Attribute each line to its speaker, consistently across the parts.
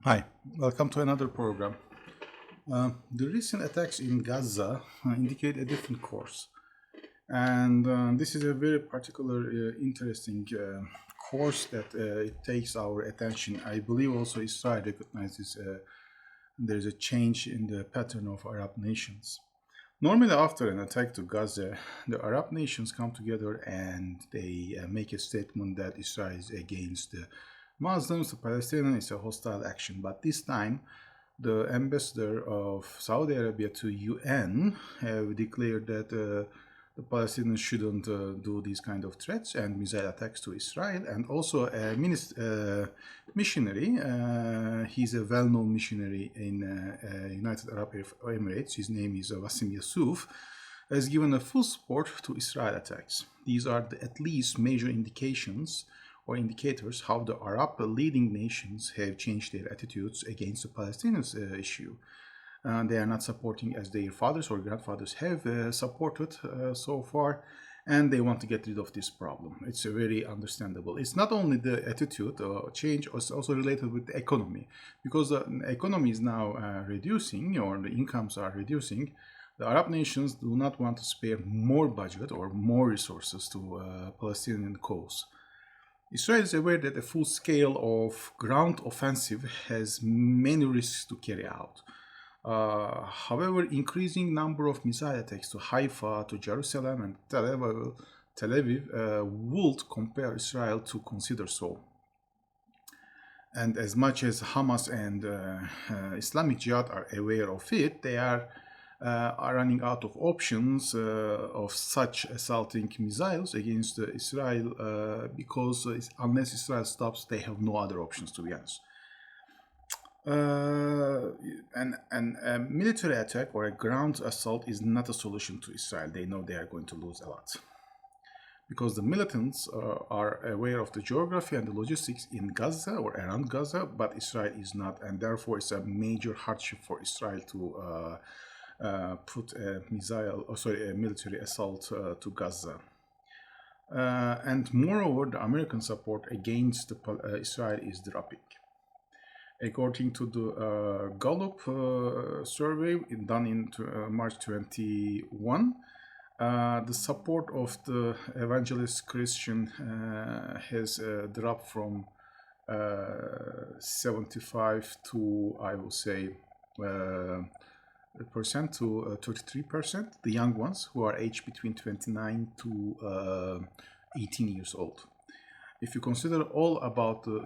Speaker 1: Hi, welcome to another program. The recent attacks in Gaza indicate a different course, and this is a very particular, interesting course that it takes our attention. I believe also Israel recognizes there's a change in the pattern of Arab nations. Normally, after an attack to Gaza, the Arab nations come together and they make a statement that Israel is against the Muslims, the Palestinians, is a hostile action. But this time, the ambassador of Saudi Arabia to UN have declared that the Palestinians shouldn't do these kind of threats and missile attacks to Israel. And also a missionary, he's a well-known missionary in United Arab Emirates. His name is Wasim Yusuf, has given a full support to Israel attacks. These are at least major indications or indicators how the Arab leading nations have changed their attitudes against the Palestinians issue. They are not supporting as their fathers or grandfathers have supported so far, and they want to get rid of this problem. It's very understandable. It's not only the attitude change, it's also related with the economy, because the economy is now reducing, or the incomes are reducing. The Arab nations do not want to spare more budget or more resources to Palestinian cause. Israel is aware that a full scale of ground offensive has many risks to carry out. However, increasing number of missile attacks to Haifa, to Jerusalem, and Tel Aviv would compel Israel to consider so. And as much as Hamas and Islamic Jihad are aware of it, they are running out of options of such assaulting missiles against Israel because unless Israel stops, they have no other options, to be honest. And a military attack or a ground assault is not a solution to Israel. They know they are going to lose a lot. Because the militants are aware of the geography and the logistics in Gaza or around Gaza, but Israel is not, and therefore it's a major hardship for Israel to put a military assault to Gaza. And moreover, the American support against Israel is dropping. According to the Gallup survey done in March 21, the support of the evangelist Christian has dropped from 75 to, I will say, percent to 33%, the young ones who are aged between 29 to 18 years old. If you consider all about the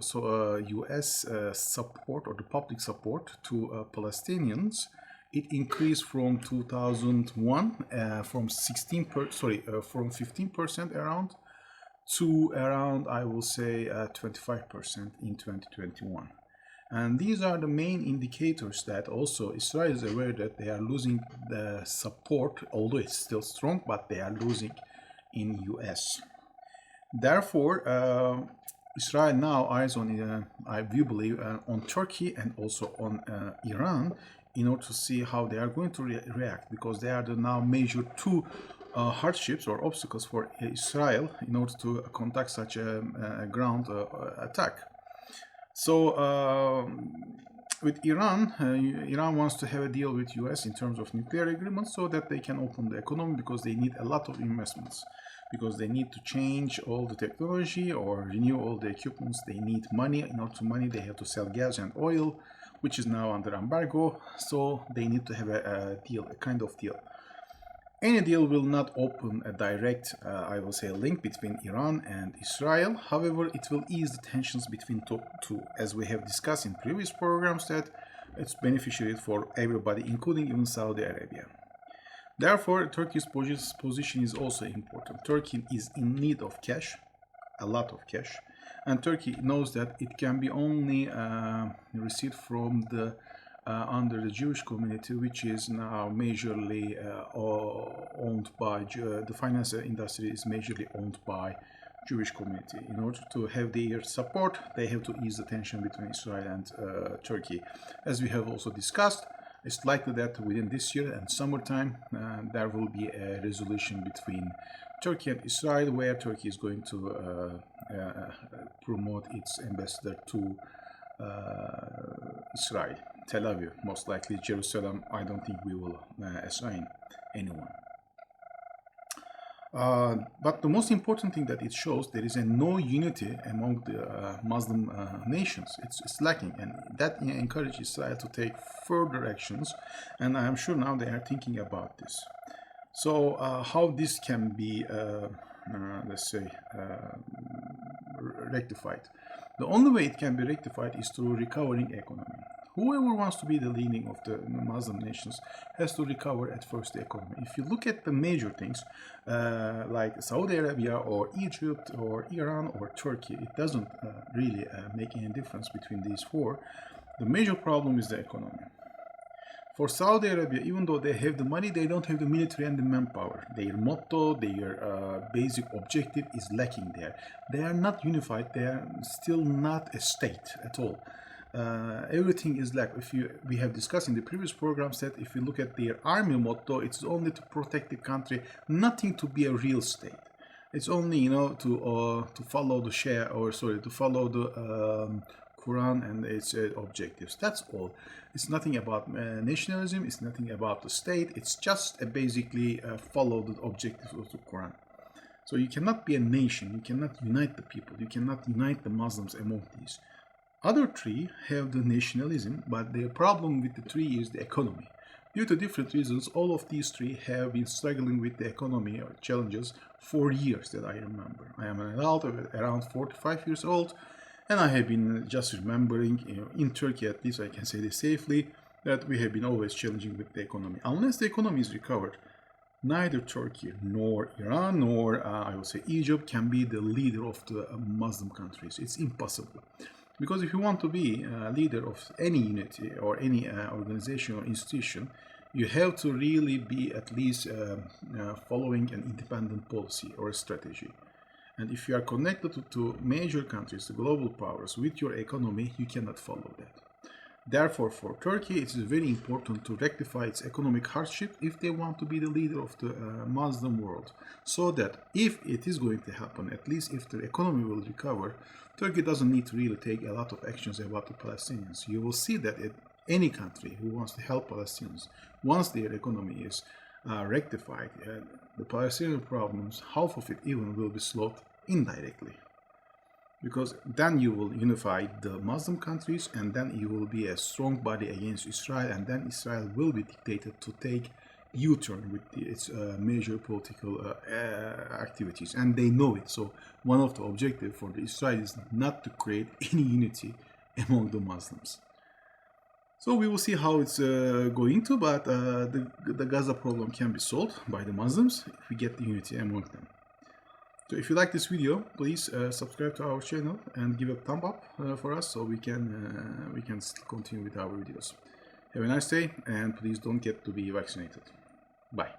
Speaker 1: U.S. Support or the public support to Palestinians, it increased from 2001 from 15% around to around, I will say, 25% in 2021. And these are the main indicators that also Israel is aware that they are losing the support, although it's still strong, but they are losing in US. Therefore, Israel now eyes on, I do believe, on Turkey and also on Iran in order to see how they are going to react, because they are the now major two hardships or obstacles for Israel in order to conduct such a ground attack. So with Iran, Iran wants to have a deal with US in terms of nuclear agreements so that they can open the economy, because they need a lot of investments, because they need to change all the technology or renew all the equipments. They need money. In order to money, they have to sell gas and oil, which is now under embargo. So they need to have a deal, a kind of deal. Any deal will not open a direct, I will say, link between Iran and Israel. However, it will ease the tensions between two, as we have discussed in previous programs, that it's beneficial for everybody, including even Saudi Arabia. Therefore, Turkey's position is also important. Turkey is in need of cash, a lot of cash, and Turkey knows that it can be only received from the under the Jewish community, which is now majorly owned by the finance industry is majorly owned by Jewish community. In order to have their support, they have to ease the tension between Israel and Turkey. As we have also discussed, it's likely that within this year and summertime, there will be a resolution between Turkey and Israel, where Turkey is going to promote its ambassador to Israel, Tel Aviv, most likely Jerusalem. I don't think we will assign anyone. But the most important thing that it shows, there is no unity among the Muslim nations. It's lacking, and that encourages Israel to take further actions, and I am sure now they are thinking about this. So how this can be, let's say, rectified? The only way it can be rectified is through recovering economy. Whoever wants to be the leading of the Muslim nations has to recover at first the economy. If you look at the major things like Saudi Arabia or Egypt or Iran or Turkey, it doesn't really make any difference between these four. The major problem is the economy. For Saudi Arabia, even though they have the money, they don't have the military and the manpower. Their motto, their basic objective is lacking there. They are not unified. They are still not a state at all. Everything is like, we have discussed in the previous programs that if you look at their army motto, it's only to protect the country, nothing to be a real state. It's only, to follow the to follow the Quran and its objectives. That's all. It's nothing about nationalism. It's nothing about the state. It's just basically follow the objectives of the Quran. So you cannot be a nation. You cannot unite the people. You cannot unite the Muslims among these. Other three have the nationalism, but the problem with the three is the economy. Due to different reasons, all of these three have been struggling with the economy or challenges for years that I remember. I am an adult of around 45 years old, and I have been just remembering, in Turkey at least I can say this safely, that we have been always challenging with the economy. Unless the economy is recovered, neither Turkey nor Iran nor I would say Egypt can be the leader of the Muslim countries. It's impossible. Because if you want to be a leader of any unity or any organization or institution, you have to really be at least following an independent policy or a strategy. And if you are connected to major countries, the global powers, with your economy, you cannot follow that. Therefore, for Turkey, it is very important to rectify its economic hardship if they want to be the leader of the Muslim world. So that if it is going to happen, at least if the economy will recover, Turkey doesn't need to really take a lot of actions about the Palestinians. You will see that any country who wants to help Palestinians, once their economy is rectified, the Palestinian problems, half of it even will be solved indirectly. Because then you will unify the Muslim countries, and then you will be a strong body against Israel, and then Israel will be dictated to take U-turn with its major political activities, and they know it. So one of the objectives for the Israel is not to create any unity among the Muslims. So we will see how it's going to, but the Gaza problem can be solved by the Muslims if we get the unity among them. So if you like this video, please subscribe to our channel and give a thumb up for us so we can still continue with our videos. Have a nice day, and please don't get to be vaccinated. Bye.